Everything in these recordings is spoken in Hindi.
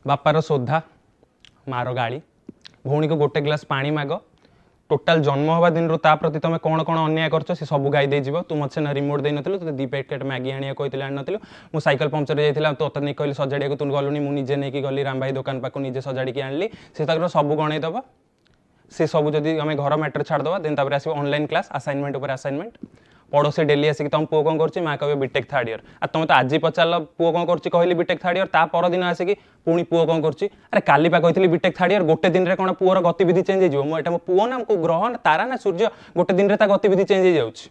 बापार सोधा मार गाड़ी भौणी को गोटे ग्लास पानी माग टोटाल जन्म हवा दिन ता प्रति तुम कौन कौन अन्याय कर सब गाई दे तू मत ना रिमोट दे नु तो 2 पैकेट मैगी आने कहते आनी नु मो साइकेल पंक्चर जाइला तो नहीं कहली सजाड़ी तू गलुनी मुझे नहीं गली राम भाई दुकान पाक निजे सजाड़ी आनली से सब गणईदब से सब जब आम घर मैटर छाड़दे देन आस ऑनलाइन क्लास असाइनमेंट उपर असाइनमेंट पड़ोसी डेली आसिक तुम पुओ कौन कर माँ कह बीटेक 3rd ईयर आ तुम तो आज पचार पुओ कौन कर कहली बीटेक 3rd ईयर ता परदिन आसिक पुणी पुओ कौन कर अरे काली पा कही बीटेक 3rd ईयर गोटे दिन में कौन पुअर गतिविधि चेंज हो मो पुओ ना ग्रह ना तारा ना सूर्य गोटे दिन में गतिविधि चेंज हो जाऊँगी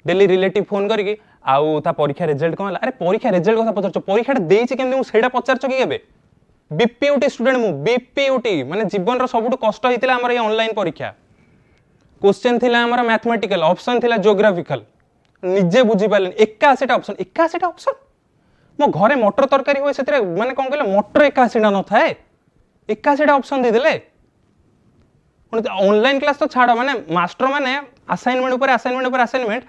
डेली रिलेटिव फोन करके आउ ता परीक्षा रिजल्ट कौन है अरे परीक्षा रिजल्ट कथा पचार परीक्षा देती केमती मुझे पचार कि केबे बीपीयूटी स्टूडेंट मु बीपीयूटी माने जीवन रो सबुठ कष्ट होइतिला हमर ये ऑनलाइन परीक्षा क्वेश्चन थिला हमर मैथमेटिकल ऑप्शन थिला ज्योग्राफिकल निजे बुझी पाले 81 टा ऑप्शन मो घरे मटर तरकारी होय सेतरे माने कोन कहले मटर 81 टा न थाए 81 टा ऑप्शन दे देले ऑनलाइन क्लास तो छाड़ माने मास्टर माने असाइनमेंट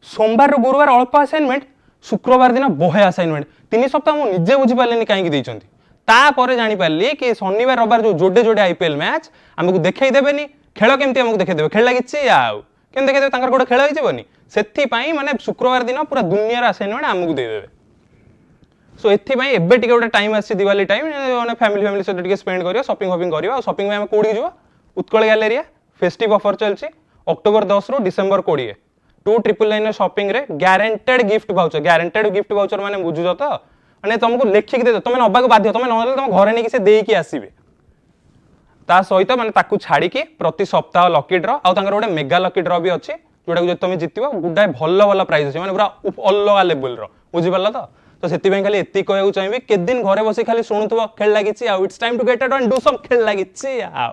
सोमवार रो गुरुवार अल्प असाइनमेंट शुक्रवार दिन बहे असाइनमेंट 3 सप्ताह मो निजे बुझी पालेनी काहे दैछंती तापर जानी पारली कि शनिवार रविवार जो जोड़े जोड़े आईपीएल मैच आमको देखई देबेनी खेल केमती आमको देखई देबे खेल लागिछि आउ केम देखई देबे तांकर गोटे खेल होइजबनी सेथि पई माने शुक्रवार दिन पूरा दुनिया रा असाइनमेंट आमको दे देबे सो एथि पई एबे टिके गोटे टाइम आसी दिवाली टाइम माने फैमिली सहित टिके स्पेंड करियो शॉपिंग करियो शॉपिंग में हम कोडी जो उत्कल गैलेरिया फेस्टिव ऑफर चलछि अक्टोबर 10 रु डिसेंबर 20 2999 शॉपिंग रे गारंटेड गिफ्ट वाउचर माने बुझुजो तो माने तुमको लेखिक दे तुम नबा को बाध्य तुम न तुम घरे नहीं से देकी आसीबे ता सहित माने ताकू छाड़ी की प्रति सप्ताह लकी ड्रॉ आ तांकर गोटे मेगा लकी ड्रॉ भी अछि जोटा को तुम जितबो गुडाय भल प्राइस अछि माने पूरा अलग लेवल रो बुझि परला तो सेति बें खाली एति कहू चाहिबे के दिन घरे बसी खाली सुनुथबो खेल लागिछि आ it's time to get out and do some खेल लागिछि आ